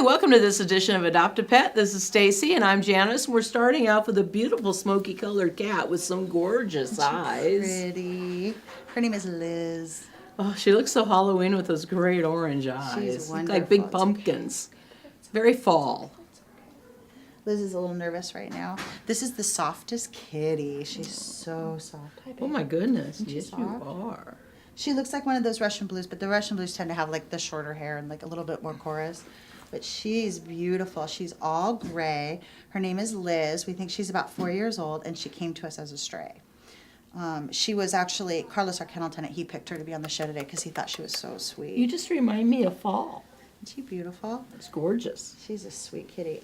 welcome to this edition of Adopt a Pet. This is Stacy and I'm Janice. We're starting off with a beautiful smoky colored cat with some gorgeous eyes. Pretty. Her name is Liz. Oh, she looks so Halloween with those great orange eyes. She's wonderful. Like big pumpkins. Very fall. Liz is a little nervous right now. This is the softest kitty. She's so soft. Hi, babe. Oh my goodness. Isn't she Yes, soft? you are. She looks like one of those Russian blues, but the Russian blues tend to have like the shorter hair and like a little bit more chorus. But she's beautiful. She's all gray. Her name is Liz. We think she's about 4 years old, and she came to us as a stray. She was actually, Carlos, our kennel attendant, he picked her to be on the show today because he thought she was so sweet. You just remind me of fall. Isn't she beautiful? It's gorgeous. She's a sweet kitty.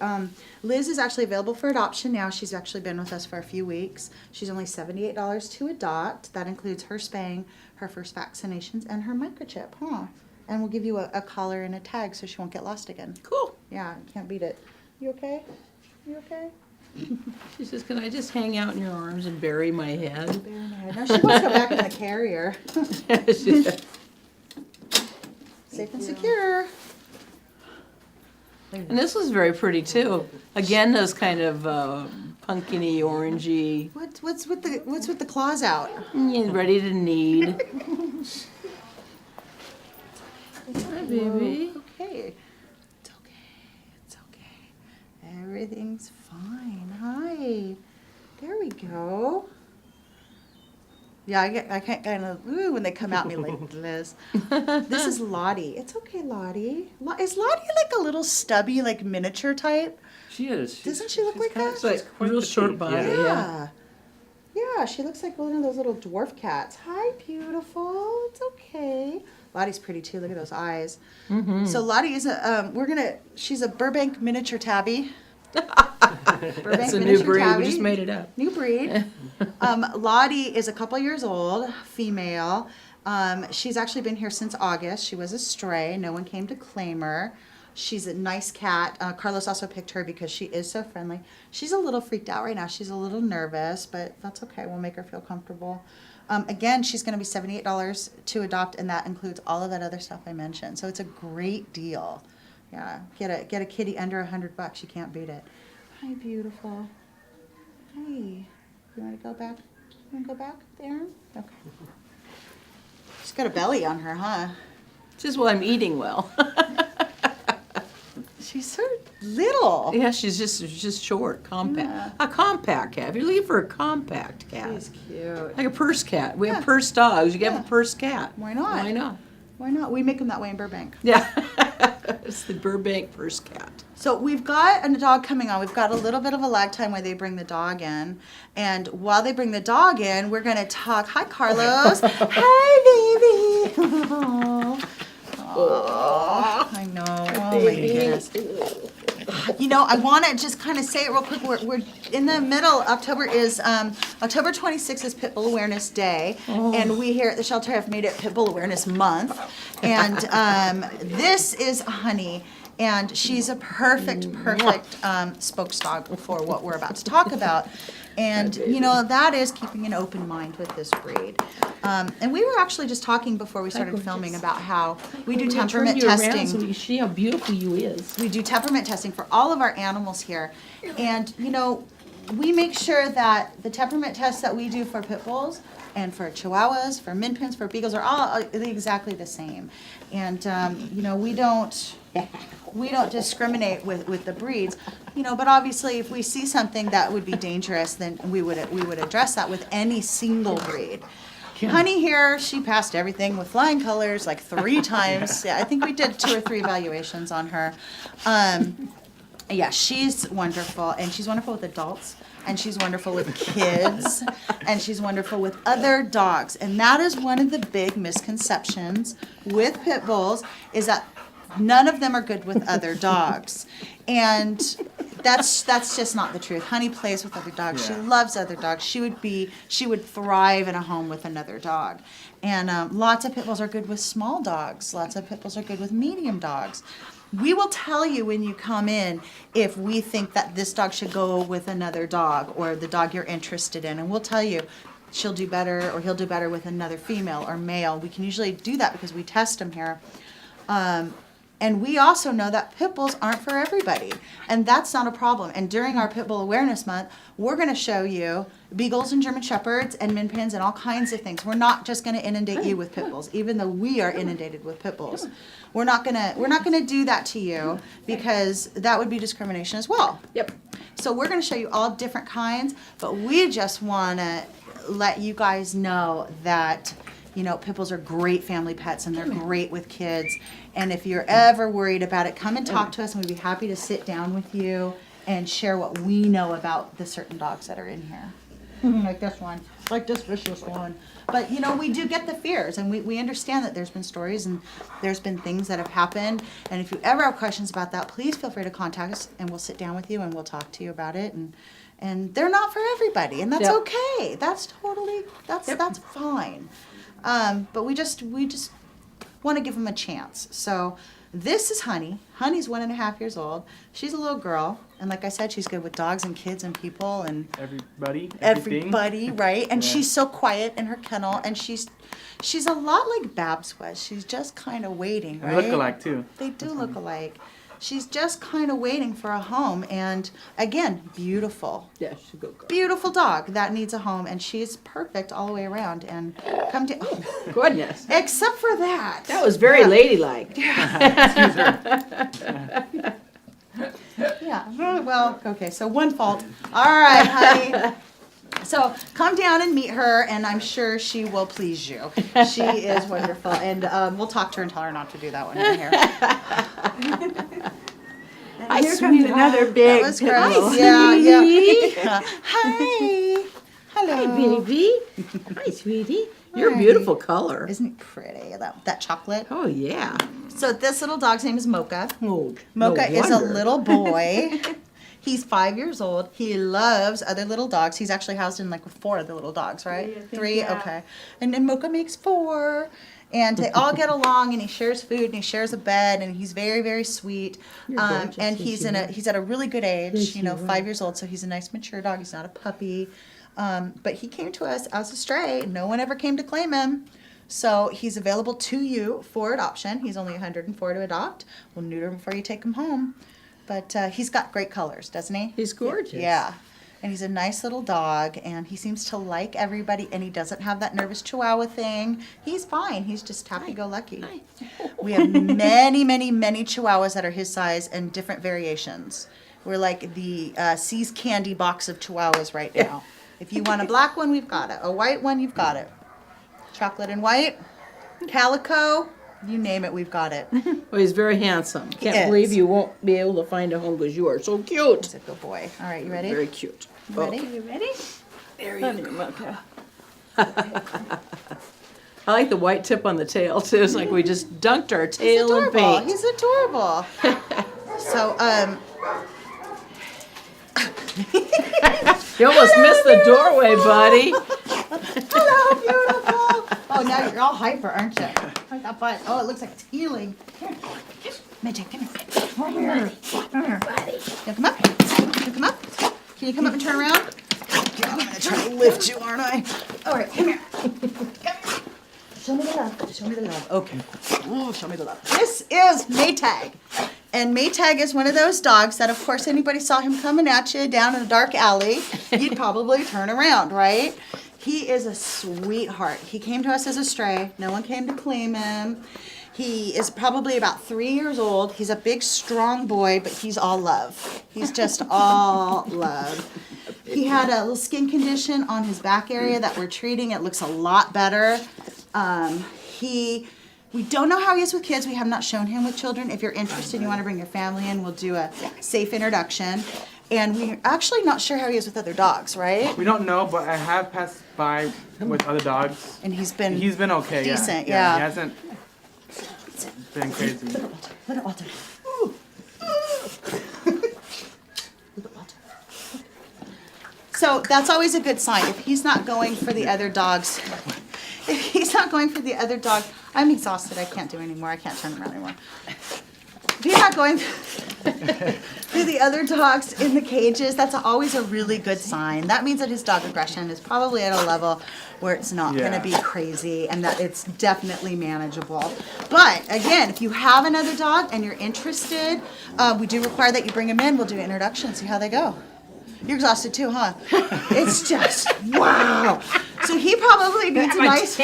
Liz is actually available for adoption now. She's actually been with us for a few weeks. She's only $78 to adopt. That includes her spaying, her first vaccinations, and her microchip. And we'll give you a collar and a tag so she won't get lost again. Cool. Yeah, you can't beat it. You okay? You okay? She says, can I just hang out in your arms and bury my head? Bury my head. No, she wants to go back in the carrier. Safe and secure. And this was very pretty too. Again, those kind of pumpkiny, orangey, What's with the claws out? ready to knead. Hi, baby. Okay. It's okay. It's okay. Everything's fine. Hi. There we go. Yeah, I can't kind of, when they come at me like this. This is Lottie. It's okay, Lottie. Is Lottie like a little stubby, like miniature type? She is. Doesn't she look like that? It's like real short body. Yeah. Yeah. Yeah, she looks like one of those little dwarf cats. Hi, beautiful. It's okay. Lottie's pretty too. Look at those eyes. Mm-hmm. So Lottie is she's a Burbank miniature tabby. That's a new breed. We just made it up. New breed. Lottie is a couple years old, female. She's actually been here since August. She was a stray. No one came to claim her. She's a nice cat. Carlos also picked her because she is so friendly. She's a little freaked out right now. She's a little nervous, but that's okay. We'll make her feel comfortable. Again, she's going to be $78 to adopt, and that includes all of that other stuff I mentioned. So it's a great deal. Yeah, get a kitty under $100. You can't beat it. Hi, beautiful. Hi. You want to go back? You want to go back there? Okay. She's got a belly on her, huh? Just while I'm eating well. She's so little. Yeah, she's just short, compact. Yeah. A compact cat. If you're looking for a compact cat, She's cute. like a purse cat. We Yeah. have purse dogs. You can Yeah. have a purse cat. Why not? Why not? Why not? We make them that way in Burbank. Yeah, it's the Burbank purse cat. So we've got a dog coming on. We've got a little bit of a lag time where they bring the dog in. And while they bring the dog in, we're going to talk. Hi, Carlos. Hi, baby. Oh, I know. Oh, my goodness. You know, I want to just kind of say it real quick. We're in the middle. October 26th is Pit Bull Awareness Day, and we here at the shelter have made it Pit Bull Awareness Month. And this is Honey, and she's a perfect spokes dog for what we're about to talk about. And, you know, that is keeping an open mind with this breed. And we were actually just talking before we started filming about how we do temperament testing. So you see how beautiful you is. We do temperament testing for all of our animals here. And, you know, we make sure that the temperament tests that we do for pit bulls and for chihuahuas, for min pins, for beagles are all exactly the same. And, you know, we don't discriminate with the breeds, you know, but obviously if we see something that would be dangerous, then we would address that with any single breed. Honey here, she passed everything with flying colors like 3 times. Yeah, I think we did 2 or 3 evaluations on her. Yeah, she's wonderful, and she's wonderful with adults, and she's wonderful with kids, and she's wonderful with other dogs. And that is one of the big misconceptions with pit bulls, is that none of them are good with other dogs. And that's just not the truth. Honey plays with other dogs. She loves other dogs. She would thrive in a home with another dog. And lots of pit bulls are good with small dogs. Lots of pit bulls are good with medium dogs. We will tell you when you come in if we think that this dog should go with another dog or the dog you're interested in. And we'll tell you she'll do better or he'll do better with another female or male. We can usually do that because we test them here. And we also know that pit bulls aren't for everybody, and that's not a problem. And during our Pit Bull Awareness Month, we're going to show you beagles and German shepherds and min pins and all kinds of things. We're not just going to inundate you with pit bulls, even though we are inundated with pit bulls. We're not gonna do that to you, because that would be discrimination as well. Yep. So we're going to show you all different kinds, but we just want to let you guys know that, you know, pit bulls are great family pets and they're great with kids. And if you're ever worried about it, come and talk to us, and we'd be happy to sit down with you and share what we know about the certain dogs that are in here. Like this one, like this vicious one. But, you know, we do get the fears, and we understand that there's been stories and there's been things that have happened. And if you ever have questions about that, please feel free to contact us, and we'll sit down with you and we'll talk to you about it. And they're not for everybody, and that's okay. That's totally, that's fine. But we just want to give them a chance. So this is Honey. Honey's 1.5 years old. She's a little girl, and like I said, she's good with dogs and kids and people and everything. everybody, right? And Yeah. she's so quiet in her kennel, and she's a lot like Babs was. She's just kind of waiting, right? They look alike too. They do look alike. She's just kind of waiting for a home, and again, beautiful. Yeah, she's a good girl. Beautiful dog that needs a home, and she's perfect all the way around. And come to, Goodness. except for that. That was very ladylike. Yeah. Well, okay. So one fault. All right, honey. So come down and meet her, and I'm sure she will please you. She is wonderful, and we'll talk to her and tell her not to do that one in here. Hi, Here comes another That big was pit great. bull. Yeah, sweetie. yeah. Hi. Hello. Hi, baby. Hi, sweetie. You're a beautiful color. Isn't it pretty? That chocolate. Oh, yeah. So this little dog's name is Mocha. Oh, Mocha no is a wonder. little boy. He's 5 years old. He loves other little dogs. He's actually housed in like 4 other little dogs, right? 3? yeah. Okay. And then Mocha makes 4. And they all get along, and he shares food, and he shares a bed, and he's very, very sweet. gorgeous, And yes, he's at a really good age, Yes, you know, you are. 5 years old, so he's a nice mature dog. He's not a puppy. But he came to us as a stray. No one ever came to claim him. So he's available to you for adoption. He's only $104 to adopt. We'll neuter him before you take him home. But he's got great colors, doesn't he? He's gorgeous. Yeah. And he's a nice little dog, and he seems to like everybody, and he doesn't have that nervous chihuahua thing. He's fine. He's just happy-go-lucky. Hi. We have many, many, many chihuahuas that are his size and different variations. We're like the See's candy box of chihuahuas right now. If you want a black one, we've got it. A white one, you've got it. Chocolate and white, calico, you name it, we've got it. Well, he's very handsome. Can't is. believe you won't be able to find a home because you are so cute. He's a good boy. All right, you ready? Very cute. Ready? You ready? There Love you, Mocha. I like the white tip on the tail too. It's like we just dunked our He's tail in adorable. paint. He's adorable. So, You almost missed the doorway, buddy. hello, beautiful. Oh, now you're all hyper, aren't you? Like that butt. Oh, it looks like it's healing. Here, Maytag, come here. Come here. Come here. Yeah, come up. Can you come up? Can you come up and turn around? Yeah, I'm gonna try to lift you, aren't I? All right, come here. Come here. Show me the love. Show me the love. Okay. Ooh, show me the love. This is Maytag. And Maytag is one of those dogs that, of course, anybody saw him coming at you down in a dark alley, you'd probably turn around, right? He is a sweetheart. He came to us as a stray. No one came to claim him. He is probably about 3 years old. He's a big, strong boy, but he's all love. He's just all love. He had a little skin condition on his back area that we're treating. It looks a lot better. We don't know how he is with kids. We have not shown him with children. If you're interested, you want to bring your family in, we'll do a safe introduction. And we're actually not sure how he is with other dogs, right? We don't know, but I have passed by with other dogs. And he's been okay. decent, He yeah. hasn't been crazy. Let it Walter. So that's always a good sign. If he's not going for the other dogs, I'm exhausted. I can't do anymore. I can't turn around anymore. Be not going through the other dogs in the cages. That's always a really good sign. That means that his dog aggression is probably at a level where it's not going to be crazy and that it's definitely manageable. But again, if you have another dog and you're interested, we do require that you bring him in. We'll do an introduction, see how they go. You're exhausted too, huh? It's just, wow. So he probably needs a nice,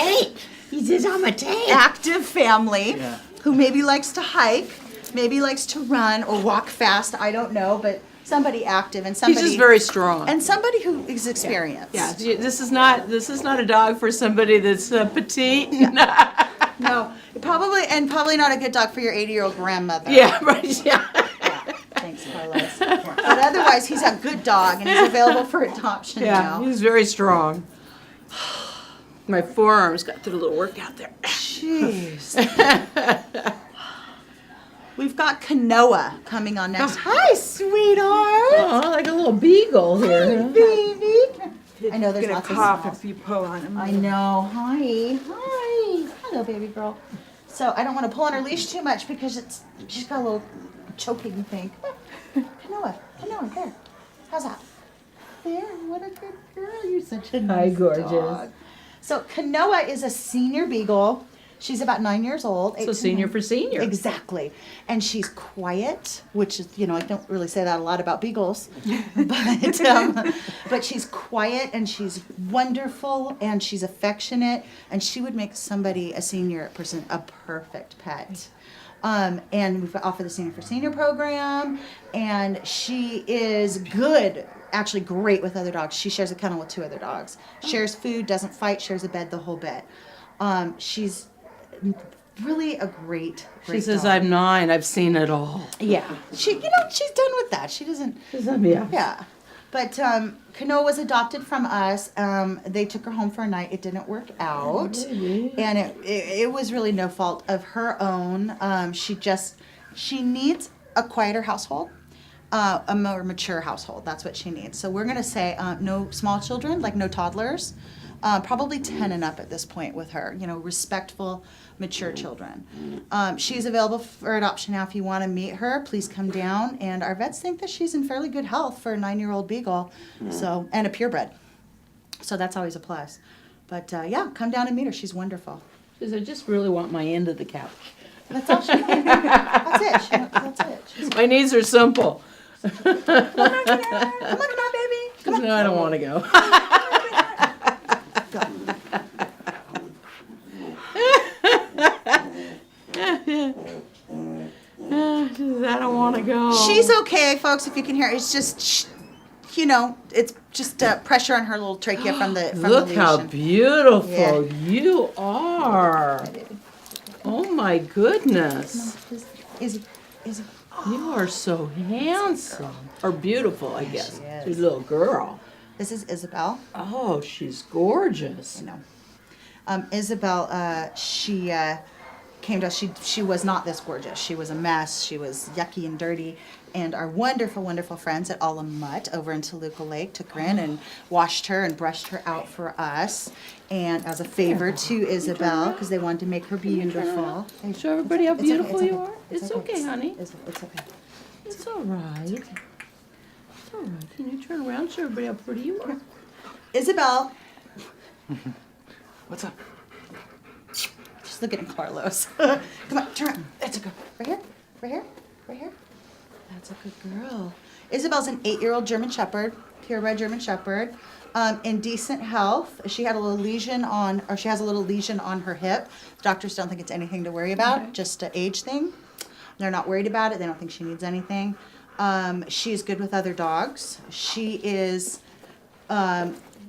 active family who maybe likes to hike, maybe likes to run or walk fast. I don't know, but somebody active and somebody. He's just very strong. And somebody who is experienced. Yeah, this is not a dog for somebody that's petite. No, probably not a good dog for your 80-year-old grandmother. Yeah, right. Yeah. Thanks, Carlos. But otherwise, he's a good dog and he's available for adoption now. He's very strong. My forearms got through a little workout there. Jeez. We've got Canoa coming on next. Hi, sweetheart. Oh, like a little beagle here. Hi, baby. I know there's lots of cough smells. if you pull on him. I know. Hi. Hi. Hello, baby girl. So I don't want to pull on her leash too much because she's got a little choking thing. Canoa, there. How's that? There. What a good girl. You're such a nice gorgeous. dog. So Canoa is a senior beagle. She's about 9 years old. So senior for senior. Exactly. And she's quiet, which is, I don't really say that a lot about beagles. But she's quiet and she's wonderful and she's affectionate. And she would make somebody, a senior person, a perfect pet. And we've offered the Senior for Senior program. And she is good, actually great with other dogs. She shares a kennel with 2 other dogs. Shares food, doesn't fight, shares a bed, the whole bit. She's really a great She says, dog. I'm 9, I've seen it all. Yeah. She's done with that. She doesn't, yeah. But Cano was adopted from us. They took her home for a night. It didn't work out. And it was really no fault of her own. She needs a quieter household. A more mature household. That's what she needs. So we're going to say no small children, like no toddlers. Probably 10 and up at this point with her, respectful, mature children. She's available for adoption now. If you want to meet her, please come down. And our vets think that she's in fairly good health for a 9-year-old beagle, and a purebred. So that's always a plus. But come down and meet her. She's wonderful. She says, I just really want my end of the couch. That's all she That's it. That's it. My needs are simple. Come on, baby. Come on. No, I don't want to go. I don't want to go. She's okay, folks, if you can hear. It's just, it's just pressure on her little trachea from the Look lesion. how beautiful you are. Oh my goodness. Is You are so handsome. Or beautiful, I guess. she is. She's a little girl. This is Isabel. Oh, she's gorgeous. Isabel, she came to us. She was not this gorgeous. She was a mess. She was yucky and dirty. And our wonderful, wonderful friends at All Mutt over in Toluca Lake took her in and washed her and brushed her out for us. And as a favor to Isabel, because they wanted to make her beautiful. Show everybody how It's okay, beautiful it's you okay. are. It's okay, honey. It's okay. It's all right. It's all right. Can you turn around, show everybody how pretty you are? Isabel. What's up? She's looking at Carlos. Come on, turn around. That's a good. Right here. Right here. Right here. That's a good girl. Isabel's an 8-year-old German Shepherd, purebred German Shepherd, in decent health. She has a little lesion on her hip. Doctors don't think it's anything to worry about, just an age thing. They're not worried about it. They don't think she needs anything. She is good with other dogs. She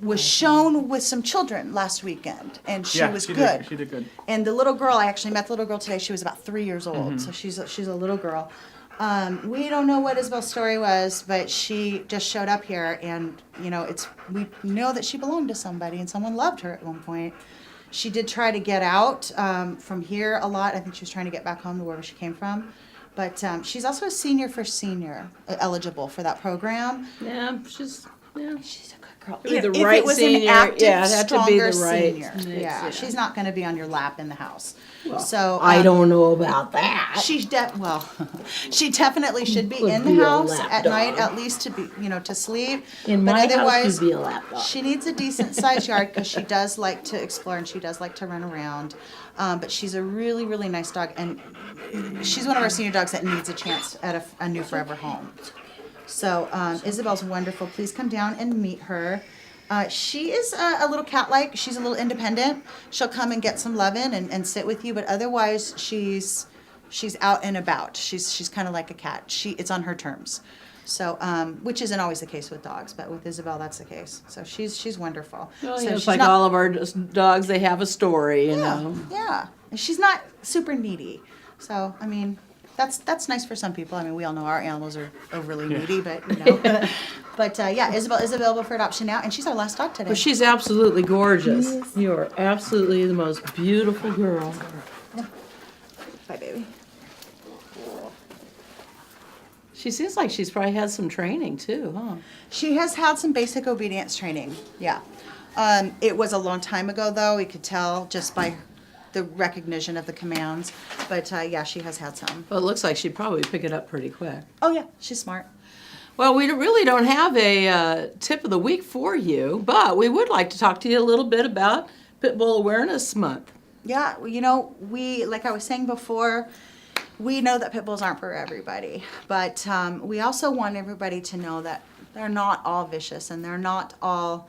was shown with some children last weekend, and she was good. She did good. And the little girl, I actually met the little girl today. She was about 3 years old, so she's a little girl. We don't know what Isabel's story was, but she just showed up here, and we know that she belonged to somebody, and someone loved her at one point. She did try to get out from here a lot. I think she was trying to get back home to wherever she came from. But she's also a senior for senior, eligible for that program. Yeah, she's She's a good girl. Be the if right it was senior, an active, yeah, it'd have to be stronger the right senior. mix, Yeah, she's not going to be on your lap in the house. Well, So I um, don't know about that. She she definitely should be Would in the be a house lap at night, dog. at least to be, to sleep. In But my house, otherwise, she'd be a lap dog. she needs a decent sized yard because she does like to explore and she does like to run around. But she's a really, really nice dog, and she's one of our senior dogs that needs a chance at a new forever home. So Isabel's wonderful. Please come down and meet her. She is a little cat-like. She's a little independent. She'll come and get some loving and sit with you, but otherwise she's out and about. She's kind of like a cat. It's on her terms. So, which isn't always the case with dogs, but with Isabel, that's the case. So she's wonderful. Well, So it's she's like not- all of our dogs, they have a story, you know. Yeah. And she's not super needy. So, I mean, that's nice for some people. I mean, we all know our animals are overly needy, but But yeah, Isabel is available for adoption now, and she's our last dog today. But she's absolutely gorgeous. You are absolutely the most beautiful girl. Bye, baby. She seems like she's probably had some training too, huh? She has had some basic obedience training. Yeah. It was a long time ago, though. We could tell just by the recognition of the commands. But yeah, she has had some. Well, it looks like she'd probably pick it up pretty quick. Oh yeah, she's smart. Well, we really don't have a tip of the week for you, but we would like to talk to you a little bit about Pit Bull Awareness Month. Yeah, we, like I was saying before, we know that pit bulls aren't for everybody, but we also want everybody to know that they're not all vicious and they're not all,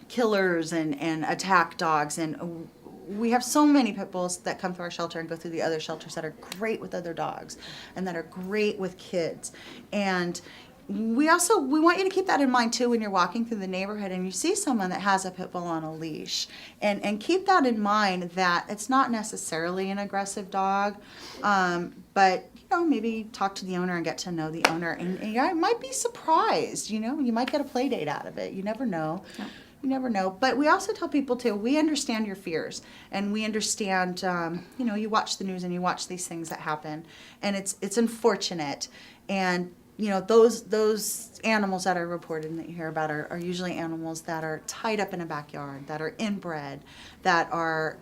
killers and attack dogs. And we have so many pit bulls that come to our shelter and go through the other shelters that are great with other dogs and that are great with kids. And we want you to keep that in mind too when you're walking through the neighborhood and you see someone that has a pit bull on a leash, and keep that in mind that it's not necessarily an aggressive dog, but maybe talk to the owner and get to know the owner, and you might be surprised. You might get a play date out of it. You never know. Yeah. You never know. But we also tell people too, we understand your fears, and we understand, you watch the news and you watch these things that happen, and it's unfortunate. And those animals that are reported and that you hear about are usually animals that are tied up in a backyard, that are inbred, that are,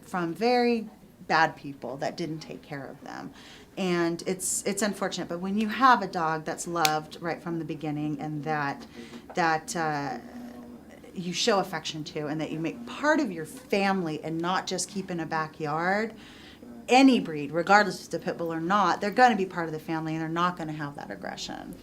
from very bad people that didn't take care of them. And it's unfortunate. But when you have a dog that's loved right from the beginning, and that you show affection to, and that you make part of your family and not just keep in a backyard, any breed, regardless if it's a pit bull or not, they're going to be part of the family, and they're not going to have that aggression.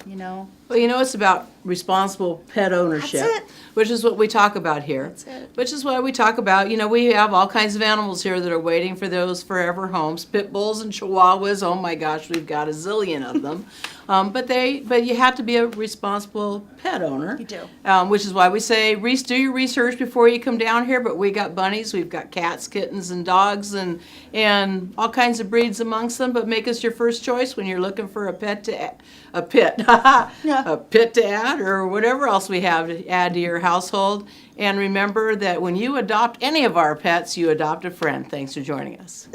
Well, it's about responsible pet ownership, That's it. which is what we talk about here. That's it. Which is why we talk about, we have all kinds of animals here that are waiting for those forever homes. Pit bulls and chihuahuas, oh my gosh, we've got a zillion of them. But you have to be a responsible pet owner. You do. Which is why we say, do your research before you come down here. But we got bunnies, we've got cats, kittens, and dogs, and all kinds of breeds amongst them. But make us your first choice when you're looking for a pit to add, or whatever else we have to add to your household. And remember that when you adopt any of our pets, you adopt a friend. Thanks for joining us.